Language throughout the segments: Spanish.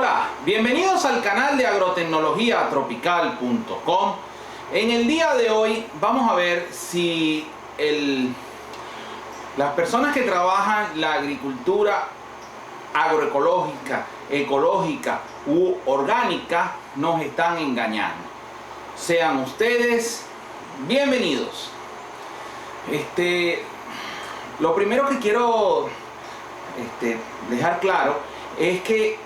Hola, bienvenidos al canal de agrotecnologiatropical.com. En el día de hoy vamos a ver si las personas que trabajan la agricultura agroecológica, ecológica u orgánica nos están engañando. Sean ustedes bienvenidos. Lo primero que quiero dejar claro es que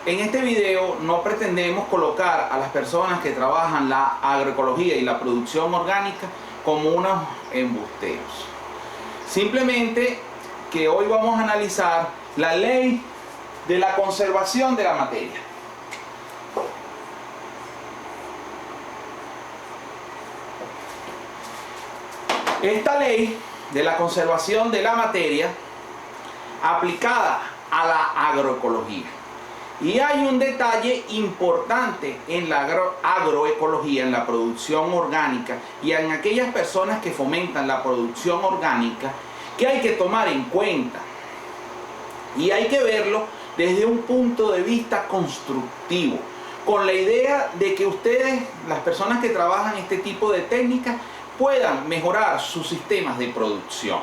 en este video no pretendemos colocar a las personas que trabajan la agroecología y la producción orgánica como unos embusteros. Simplemente que hoy vamos a analizar la ley de la conservación de la materia. Esta ley de la conservación de la materia aplicada a la agroecología. Y hay un detalle importante en la agroecología, en la producción orgánica y en aquellas personas que fomentan la producción orgánica, que hay que tomar en cuenta. Y hay que verlo desde un punto de vista constructivo, con la idea de que ustedes, las personas que trabajan este tipo de técnicas, puedan mejorar sus sistemas de producción.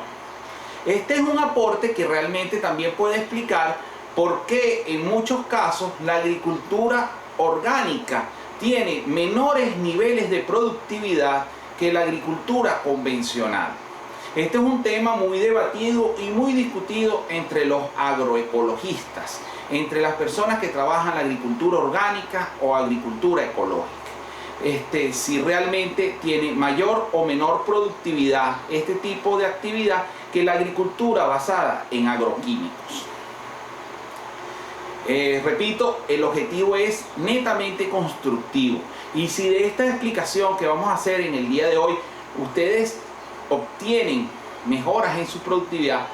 Este es un aporte que realmente también puede explicar por qué en muchos casos la agricultura orgánica tiene menores niveles de productividad que la agricultura convencional. Este es un tema muy debatido y muy discutido entre los agroecologistas, entre las personas que trabajan la agricultura orgánica o agricultura ecológica. Si realmente tiene mayor o menor productividad este tipo de actividad que la agricultura basada en agroquímicos. Repito, el objetivo es netamente constructivo, y si de esta explicación que vamos a hacer en el día de hoy ustedes obtienen mejoras en su productividad,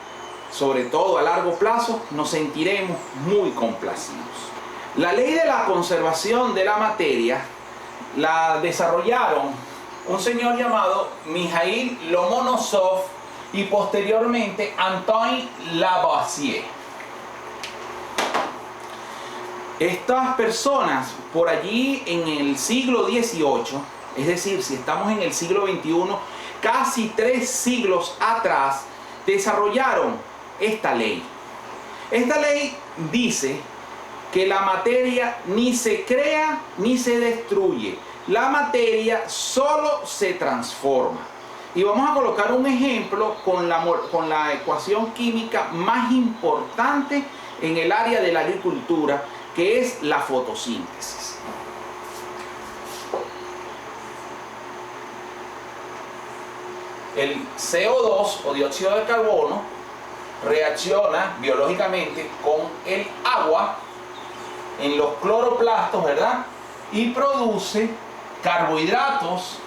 sobre todo a largo plazo, nos sentiremos muy complacidos. La ley de la conservación de la materia la desarrollaron un señor llamado Mikhail Lomonosov y posteriormente Antoine Lavoisier. Estas personas por allí en el siglo XVIII, es decir, si estamos en el siglo XXI, casi 3 siglos atrás, desarrollaron esta ley. Esta ley dice que la materia ni se crea ni se destruye. La materia solo se transforma. Y vamos a colocar un ejemplo con la ecuación química más importante en el área de la agricultura, que es la fotosíntesis. El CO2 o dióxido de carbono reacciona biológicamente con el agua en los cloroplastos, ¿verdad? Y produce carbohidratos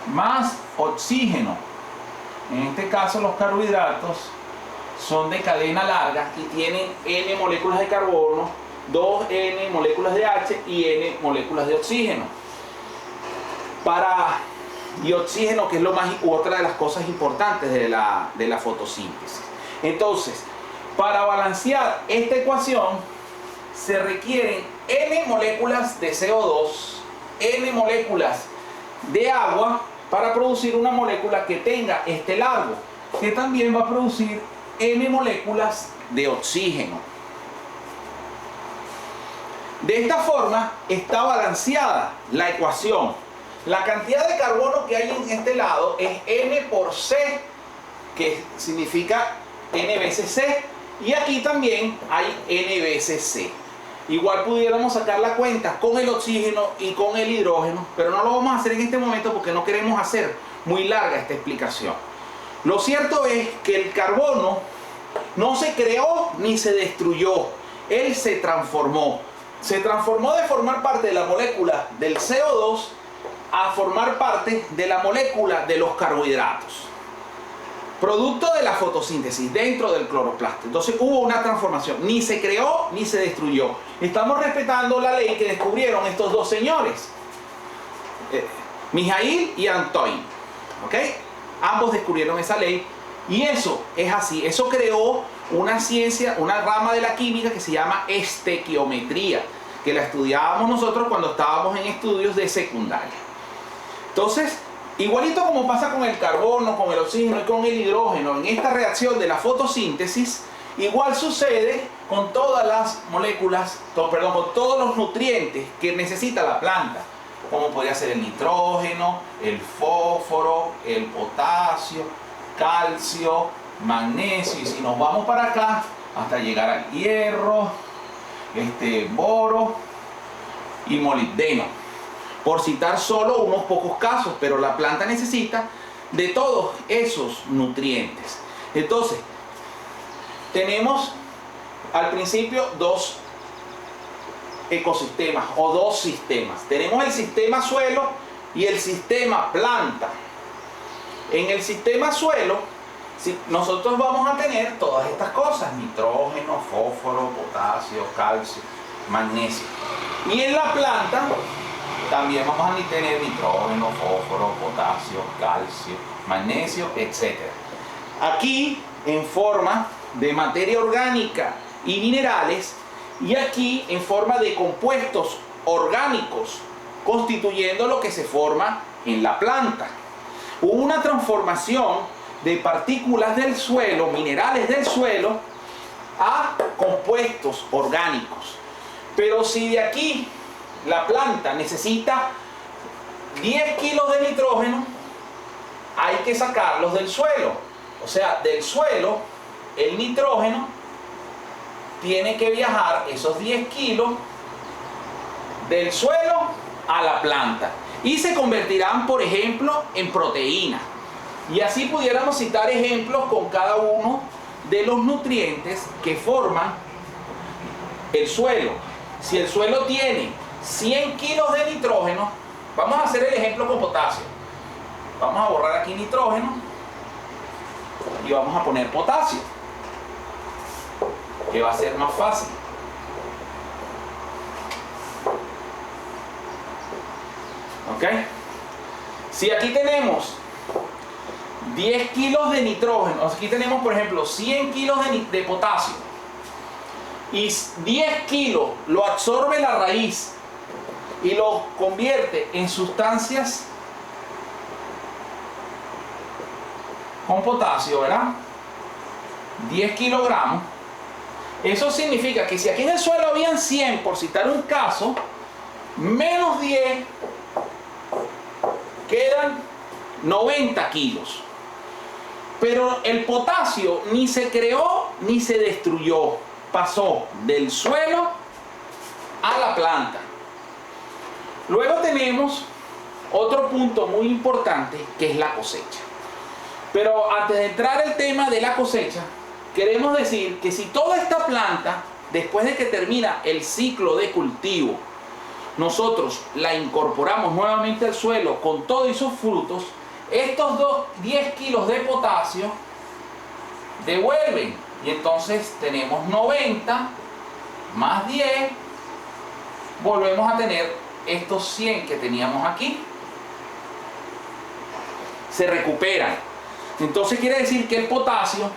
más oxígeno. En este caso los carbohidratos son de cadena larga y tienen N moléculas de carbono, 2N moléculas de H y N moléculas de oxígeno. Y oxígeno, que es otra de las cosas importantes de la fotosíntesis. Entonces, para balancear esta ecuación se requieren N moléculas de CO2, N moléculas de agua, para producir una molécula que tenga este largo, que también va a producir N moléculas de oxígeno. De esta forma está balanceada la ecuación. La cantidad de carbono que hay en este lado es N por C, que significa N veces C, y aquí también hay N veces C. Igual pudiéramos sacar la cuenta con el oxígeno y con el hidrógeno, pero no lo vamos a hacer en este momento porque no queremos hacer muy larga esta explicación. Lo cierto es que el carbono no se creó ni se destruyó, él se transformó. Se transformó de formar parte de la molécula del CO2 a formar parte de la molécula de los carbohidratos, producto de la fotosíntesis dentro del cloroplasto. Entonces hubo una transformación, ni se creó ni se destruyó. Estamos respetando la ley que descubrieron estos dos señores, Mikhail y Antoine. ¿Ok? Ambos descubrieron esa ley y eso es así. Eso creó una ciencia, una rama de la química que se llama estequiometría, que la estudiábamos nosotros cuando estábamos en estudios de secundaria. Entonces, igualito como pasa con el carbono, con el oxígeno y con el hidrógeno, en esta reacción de la fotosíntesis, igual sucede con todas las moléculas, con todos los nutrientes que necesita la planta, como podría ser el nitrógeno, el fósforo, el potasio, calcio, magnesio, y si nos vamos para acá hasta llegar al hierro, boro y molibdeno, por citar solo unos pocos casos, pero la planta necesita de todos esos nutrientes. Entonces, tenemos al principio dos ecosistemas o dos sistemas. Tenemos el sistema suelo y el sistema planta. En el sistema suelo, nosotros vamos a tener todas estas cosas: nitrógeno, fósforo, potasio, calcio, magnesio. Y en la planta también vamos a tener nitrógeno, fósforo, potasio, calcio, magnesio, etc. Aquí en forma de materia orgánica y minerales, y aquí en forma de compuestos orgánicos, constituyendo lo que se forma en la planta. Hubo una transformación de partículas del suelo, minerales del suelo, a compuestos orgánicos. Pero si de aquí la planta necesita 10 kilos de nitrógeno, hay que sacarlos del suelo. O sea, del suelo, el nitrógeno tiene que viajar esos 10 kilos del suelo a la planta y se convertirán, por ejemplo, en proteínas. Y así pudiéramos citar ejemplos con cada uno de los nutrientes que forman el suelo. Si el suelo tiene 100 kilos de nitrógeno, vamos a hacer el ejemplo con potasio. Vamos a borrar aquí nitrógeno y vamos a poner potasio, que va a ser más fácil. ¿Ok? Si aquí tenemos 10 kilos de nitrógeno, aquí tenemos por ejemplo 100 kilos de potasio, y 10 kilos lo absorbe la raíz y lo convierte en sustancias con potasio, ¿verdad? 10 kilogramos. Eso significa que si aquí en el suelo habían 100, por citar un caso, menos 10, quedan 90 kilos. Pero el potasio ni se creó ni se destruyó, pasó del suelo a la planta. Luego tenemos otro punto muy importante, que es la cosecha. Pero antes de entrar al tema de la cosecha, queremos decir que si toda esta planta, después de que termina el ciclo de cultivo, nosotros la incorporamos nuevamente al suelo con todos esos frutos, estos 10 kilos de potasio devuelven. Y entonces tenemos 90 más 10, volvemos a tener estos 100 que teníamos aquí. Se recuperan. Entonces quiere decir que el potasio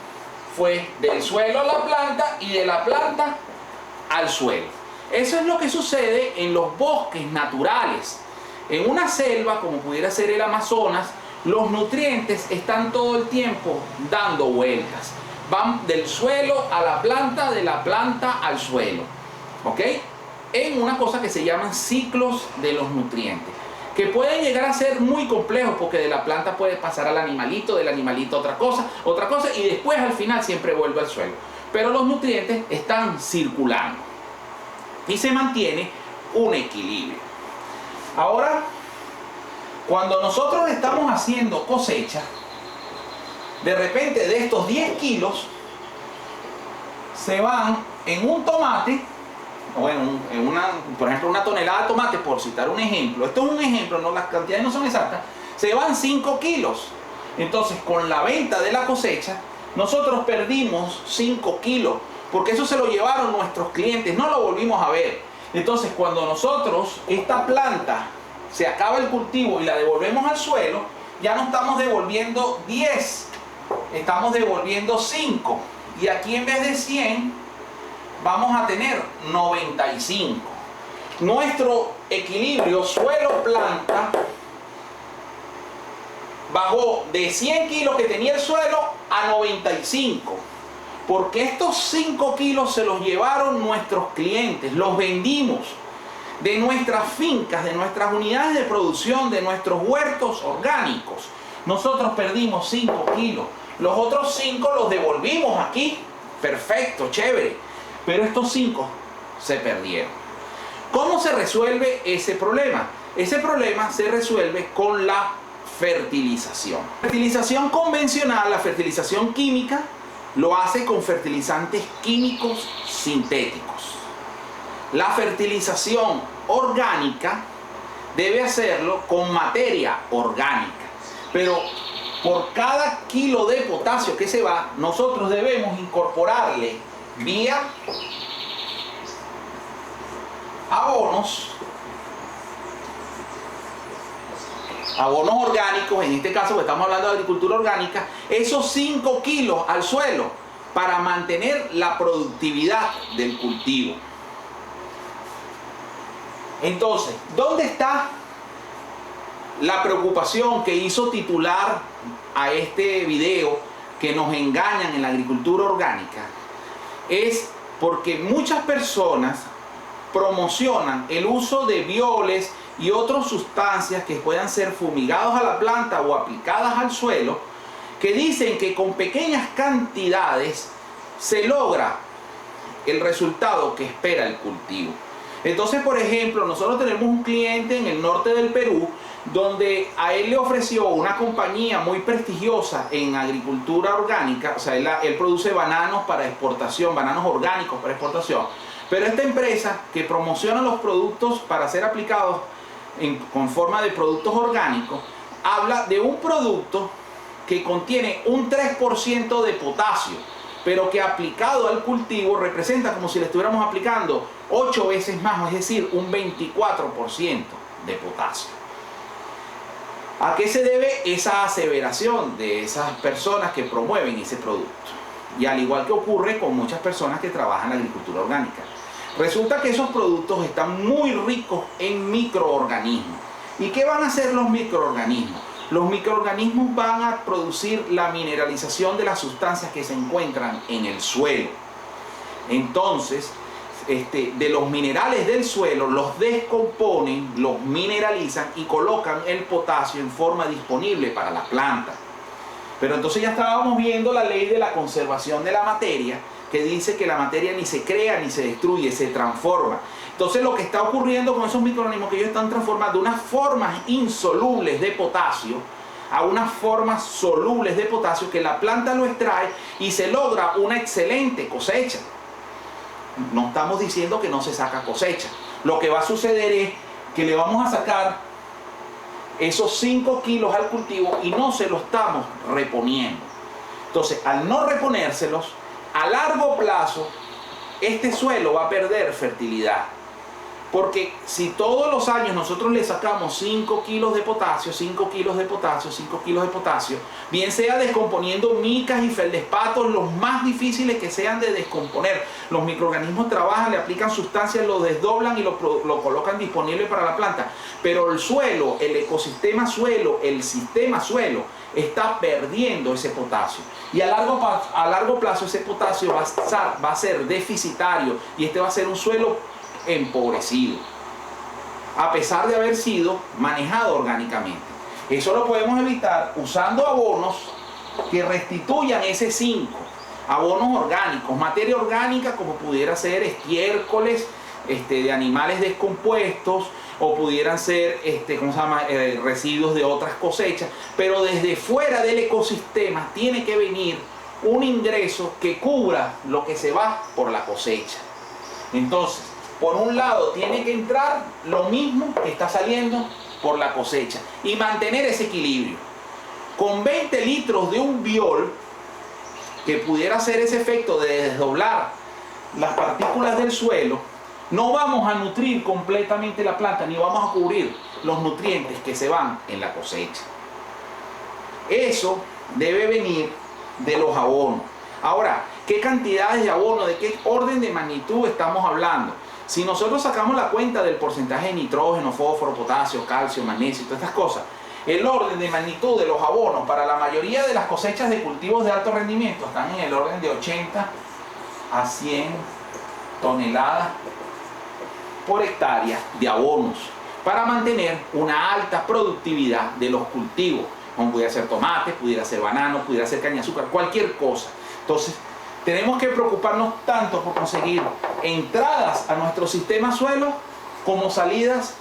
fue del suelo a la planta y de la planta al suelo. Eso es lo que sucede en los bosques naturales. En una selva, como pudiera ser el Amazonas, los nutrientes están todo el tiempo dando vueltas. Van del suelo a la planta, de la planta al suelo. ¿Ok? En una cosa que se llaman ciclos de los nutrientes, que pueden llegar a ser muy complejos, porque de la planta puede pasar al animalito, del animalito a otra cosa, y después al final siempre vuelve al suelo. Pero los nutrientes están circulando y se mantiene un equilibrio. Ahora, cuando nosotros estamos haciendo cosecha, de repente de estos 10 kilos se van en un tomate, o por ejemplo una tonelada de tomate, por citar un ejemplo. Esto es un ejemplo, no, las cantidades no son exactas. Se van 5 kilos. Entonces, con la venta de la cosecha, nosotros perdimos 5 kilos, porque eso se lo llevaron nuestros clientes, no lo volvimos a ver. Entonces, cuando nosotros, esta planta, se acaba el cultivo y la devolvemos al suelo, ya no estamos devolviendo 10, estamos devolviendo 5. Y aquí en vez de 100, vamos a tener 95. Nuestro equilibrio suelo-planta bajó de 100 kilos que tenía el suelo a 95. Porque estos 5 kilos se los llevaron nuestros clientes, los vendimos de nuestras fincas, de nuestras unidades de producción, de nuestros huertos orgánicos. Nosotros perdimos 5 kilos. Los otros 5 los devolvimos aquí. Perfecto, chévere. Pero estos 5 se perdieron. ¿Cómo se resuelve ese problema? Ese problema se resuelve con la fertilización. La fertilización convencional, la fertilización química, lo hace con fertilizantes químicos sintéticos. La fertilización orgánica debe hacerlo con materia orgánica. Pero por cada kilo de potasio que se va, nosotros debemos incorporarle vía abonos orgánicos, en este caso que estamos hablando de agricultura orgánica, esos 5 kilos al suelo para mantener la productividad del cultivo. Entonces, ¿dónde está la preocupación que hizo titular a este video que nos engañan en la agricultura orgánica? Es porque muchas personas promocionan el uso de bioles y otras sustancias que puedan ser fumigados a la planta o aplicadas al suelo, que dicen que con pequeñas cantidades se logra el resultado que espera el cultivo. Entonces, por ejemplo, nosotros tenemos un cliente en el norte del Perú donde a él le ofreció una compañía muy prestigiosa en agricultura orgánica, o sea, él produce bananos para exportación, bananos orgánicos para exportación, pero esta empresa que promociona los productos para ser aplicados con forma de productos orgánicos, habla de un producto que contiene un 3% de potasio, pero que aplicado al cultivo representa como si le estuviéramos aplicando 8 veces más, es decir, un 24% de potasio. ¿A qué se debe esa aseveración de esas personas que promueven ese producto? Y al igual que ocurre con muchas personas que trabajan en la agricultura orgánica, resulta que esos productos están muy ricos en microorganismos. ¿Y qué van a hacer los microorganismos? Los microorganismos van a producir la mineralización de las sustancias que se encuentran en el suelo. Entonces, de los minerales del suelo los descomponen, los mineralizan y colocan el potasio en forma disponible para la planta. Pero entonces ya estábamos viendo la ley de la conservación de la materia, que dice que la materia ni se crea ni se destruye, se transforma. Entonces lo que está ocurriendo con esos microorganismos, que ellos están transformando unas formas insolubles de potasio a unas formas solubles de potasio, que la planta lo extrae y se logra una excelente cosecha. No estamos diciendo que no se saca cosecha. Lo que va a suceder es que le vamos a sacar esos 5 kilos al cultivo y no se lo estamos reponiendo. Entonces, al no reponérselos, a largo plazo, este suelo va a perder fertilidad. Porque si todos los años nosotros le sacamos 5 kilos de potasio, 5 kilos de potasio, 5 kilos de potasio, bien sea descomponiendo micas y feldespatos, los más difíciles que sean de descomponer, los microorganismos trabajan, le aplican sustancias, lo desdoblan y lo colocan disponible para la planta. Pero el suelo, el ecosistema suelo, el sistema suelo, está perdiendo ese potasio. Y a largo plazo ese potasio va a ser deficitario y este va a ser un suelo empobrecido, a pesar de haber sido manejado orgánicamente. Eso lo podemos evitar usando abonos que restituyan ese 5, abonos orgánicos, materia orgánica como pudiera ser estiércoles de animales descompuestos, o pudieran ser residuos de otras cosechas, pero desde fuera del ecosistema tiene que venir un ingreso que cubra lo que se va por la cosecha. Entonces, por un lado tiene que entrar lo mismo que está saliendo por la cosecha y mantener ese equilibrio. Con 20 litros de un biol, que pudiera hacer ese efecto de desdoblar las partículas del suelo, no vamos a nutrir completamente la planta ni vamos a cubrir los nutrientes que se van en la cosecha. Eso debe venir de los abonos. Ahora, ¿qué cantidades de abono, de qué orden de magnitud estamos hablando? Si nosotros sacamos la cuenta del porcentaje de nitrógeno, fósforo, potasio, calcio, magnesio y todas estas cosas, el orden de magnitud de los abonos para la mayoría de las cosechas de cultivos de alto rendimiento están en el orden de 80 a 100 toneladas por hectárea de abonos para mantener una alta productividad de los cultivos, como pudiera ser tomate, pudiera ser banano, pudiera ser caña de azúcar, cualquier cosa. Entonces, tenemos que preocuparnos tanto por conseguir entradas a nuestro sistema suelo como salidas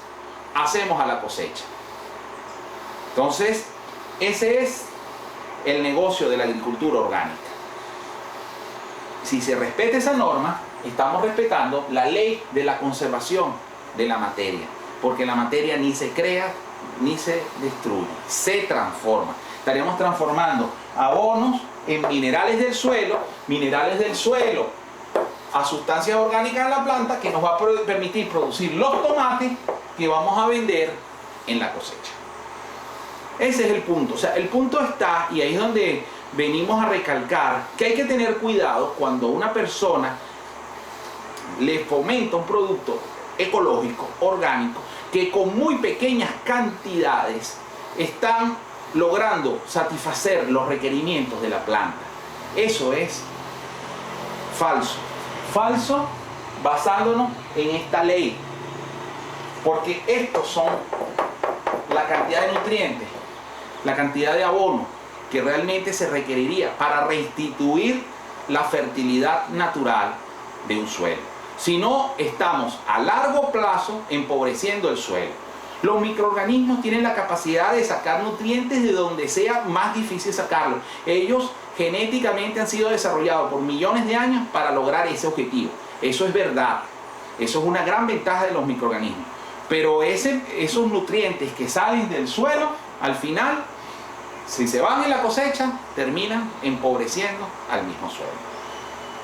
hacemos a la cosecha. Entonces, ese es el negocio de la agricultura orgánica. Si se respeta esa norma, estamos respetando la ley de la conservación de la materia, porque la materia ni se crea ni se destruye, se transforma. Estaríamos transformando abonos en minerales del suelo a sustancias orgánicas en la planta que nos va a permitir producir los tomates que vamos a vender en la cosecha. Ese es el punto. O sea, el punto está, y ahí es donde venimos a recalcar, que hay que tener cuidado cuando una persona le fomenta un producto ecológico, orgánico, que con muy pequeñas cantidades están logrando satisfacer los requerimientos de la planta. Eso es falso. Falso basándonos en esta ley. Porque estos son la cantidad de nutrientes, la cantidad de abono que realmente se requeriría para restituir la fertilidad natural de un suelo. Si no, estamos a largo plazo empobreciendo el suelo. Los microorganismos tienen la capacidad de sacar nutrientes de donde sea más difícil sacarlos. Ellos genéticamente han sido desarrollados por millones de años para lograr ese objetivo. Eso es verdad. Eso es una gran ventaja de los microorganismos. Pero esos nutrientes que salen del suelo, al final, si se van en la cosecha, terminan empobreciendo al mismo suelo.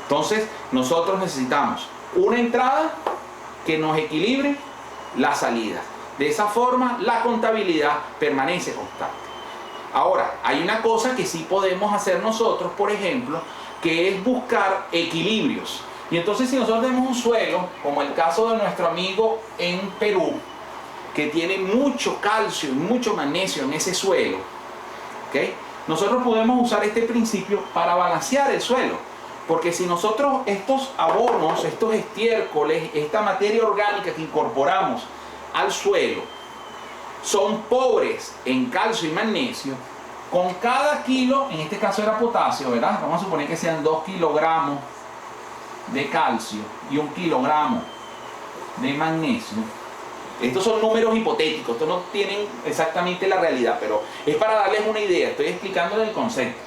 Entonces, nosotros necesitamos una entrada que nos equilibre las salidas. De esa forma, la contabilidad permanece constante. Ahora, hay una cosa que sí podemos hacer nosotros, por ejemplo, que es buscar equilibrios. Y entonces, si nosotros tenemos un suelo, como el caso de nuestro amigo en Perú, que tiene mucho calcio y mucho magnesio en ese suelo, ¿okay? Nosotros podemos usar este principio para balancear el suelo. Porque si nosotros estos abonos, estos estiércoles, esta materia orgánica que incorporamos al suelo son pobres en calcio y magnesio, con cada kilo, en este caso era potasio, ¿verdad? Vamos a suponer que sean 2 kilogramos de calcio y 1 kilogramo de magnesio. Estos son números hipotéticos, estos no tienen exactamente la realidad, pero es para darles una idea, estoy explicándoles el concepto.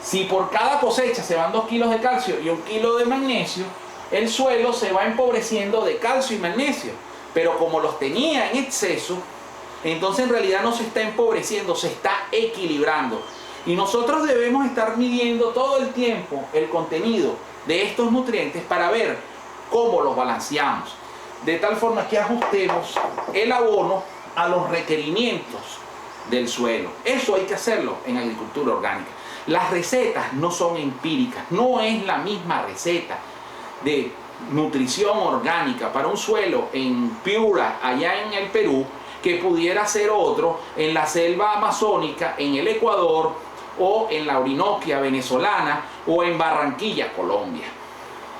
Si por cada cosecha se van 2 kilos de calcio y 1 kilo de magnesio, el suelo se va empobreciendo de calcio y magnesio. Pero como los tenía en exceso, entonces en realidad no se está empobreciendo, se está equilibrando. Y nosotros debemos estar midiendo todo el tiempo el contenido de estos nutrientes para ver cómo los balanceamos. De tal forma que ajustemos el abono a los requerimientos del suelo. Eso hay que hacerlo en agricultura orgánica. Las recetas no son empíricas, no es la misma receta de nutrición orgánica para un suelo en Piura, allá en el Perú, que pudiera ser otro en la selva amazónica, en el Ecuador, o en la Orinoquia venezolana, o en Barranquilla, Colombia,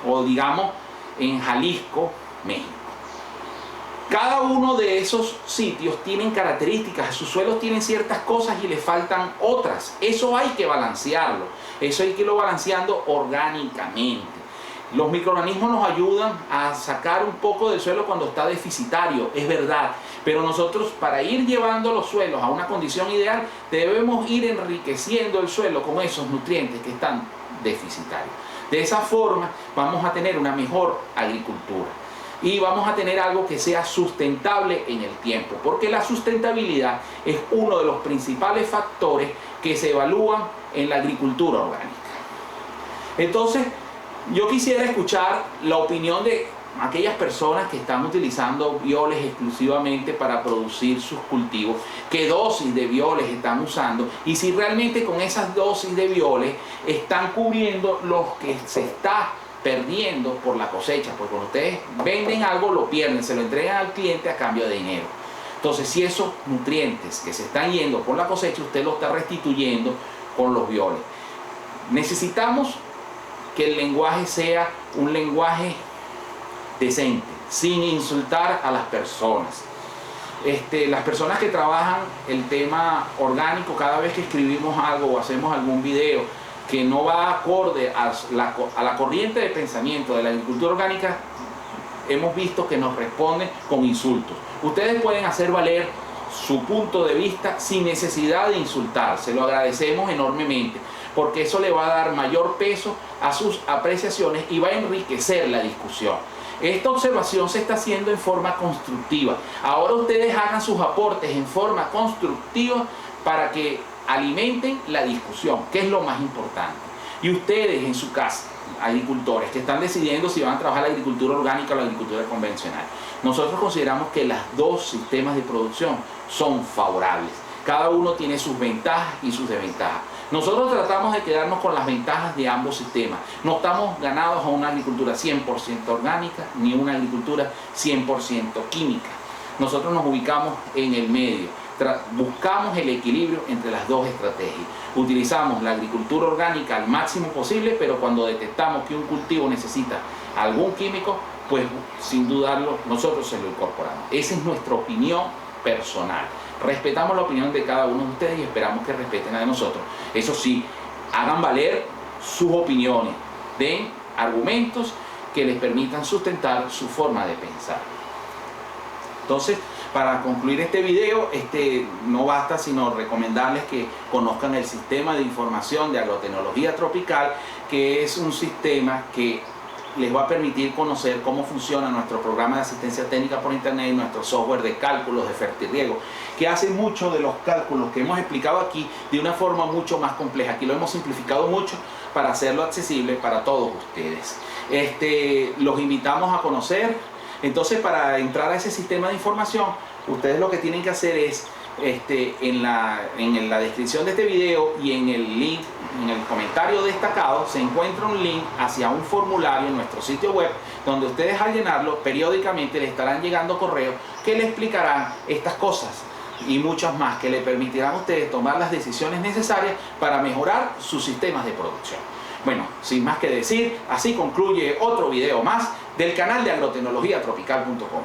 o digamos en Jalisco, México. Cada uno de esos sitios tienen características, sus suelos tienen ciertas cosas y le faltan otras. Eso hay que balancearlo, eso hay que irlo balanceando orgánicamente. Los microorganismos nos ayudan a sacar un poco del suelo cuando está deficitario, es verdad. Pero nosotros, para ir llevando los suelos a una condición ideal, debemos ir enriqueciendo el suelo con esos nutrientes que están deficitarios. De esa forma vamos a tener una mejor agricultura. Y vamos a tener algo que sea sustentable en el tiempo, porque la sustentabilidad es uno de los principales factores que se evalúan en la agricultura orgánica. Entonces, yo quisiera escuchar la opinión de aquellas personas que están utilizando bioles exclusivamente para producir sus cultivos, qué dosis de bioles están usando y si realmente con esas dosis de bioles están cubriendo los que se está perdiendo por la cosecha, porque cuando ustedes venden algo lo pierden, se lo entregan al cliente a cambio de dinero. Entonces, si esos nutrientes que se están yendo por la cosecha, usted lo está restituyendo con los bioles. Necesitamos que el lenguaje sea un lenguaje decente, sin insultar a las personas. Las personas que trabajan el tema orgánico, cada vez que escribimos algo o hacemos algún video que no va acorde a la corriente de pensamiento de la agricultura orgánica, hemos visto que nos responden con insultos. Ustedes pueden hacer valer su punto de vista sin necesidad de insultar, se lo agradecemos enormemente, porque eso le va a dar mayor peso a sus apreciaciones y va a enriquecer la discusión. Esta observación se está haciendo en forma constructiva. Ahora ustedes hagan sus aportes en forma constructiva para que alimenten la discusión, que es lo más importante. Y ustedes en su casa, agricultores que están decidiendo si van a trabajar la agricultura orgánica o la agricultura convencional, nosotros consideramos que los dos sistemas de producción son favorables. Cada uno tiene sus ventajas y sus desventajas. Nosotros tratamos de quedarnos con las ventajas de ambos sistemas. No estamos ganados a una agricultura 100% orgánica ni una agricultura 100% química. Nosotros nos ubicamos en el medio. Buscamos el equilibrio entre las dos estrategias. Utilizamos la agricultura orgánica al máximo posible, pero cuando detectamos que un cultivo necesita algún químico, pues sin dudarlo nosotros se lo incorporamos. Esa es nuestra opinión personal. Respetamos la opinión de cada uno de ustedes y esperamos que respeten la de nosotros. Eso sí, hagan valer sus opiniones, den argumentos que les permitan sustentar su forma de pensar. Entonces, para concluir este video, no basta sino recomendarles que conozcan el sistema de información de agrotecnología tropical, que es un sistema que les va a permitir conocer cómo funciona nuestro programa de asistencia técnica por internet y nuestro software de cálculos de fertirriego, que hace mucho de los cálculos que hemos explicado aquí de una forma mucho más compleja. Aquí lo hemos simplificado mucho para hacerlo accesible para todos ustedes. Los invitamos a conocer. Entonces, para entrar a ese sistema de información, ustedes lo que tienen que hacer es en la descripción de este video y en el link, en el comentario destacado, se encuentra un link hacia un formulario en nuestro sitio web, donde ustedes al llenarlo periódicamente les estarán llegando correos que les explicarán estas cosas y muchas más, que les permitirán a ustedes tomar las decisiones necesarias para mejorar sus sistemas de producción. Bueno, sin más que decir, así concluye otro video más del canal de agrotecnologiatropical.com.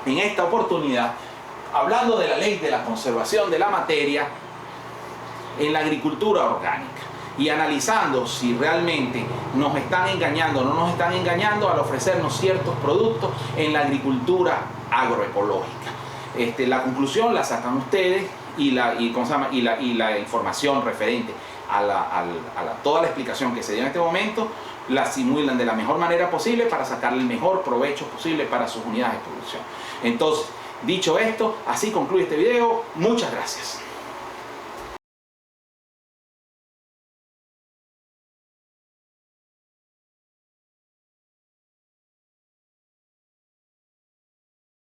En esta oportunidad, hablando de la ley de la conservación de la materia en la agricultura orgánica y analizando si realmente nos están engañando o no nos están engañando al ofrecernos ciertos productos en la agricultura agroecológica. La conclusión la sacan ustedes y la información referente a toda la explicación que se dio en este momento la simulan de la mejor manera posible para sacarle el mejor provecho posible para sus unidades de producción. Entonces, dicho esto, así concluye este video. Muchas gracias.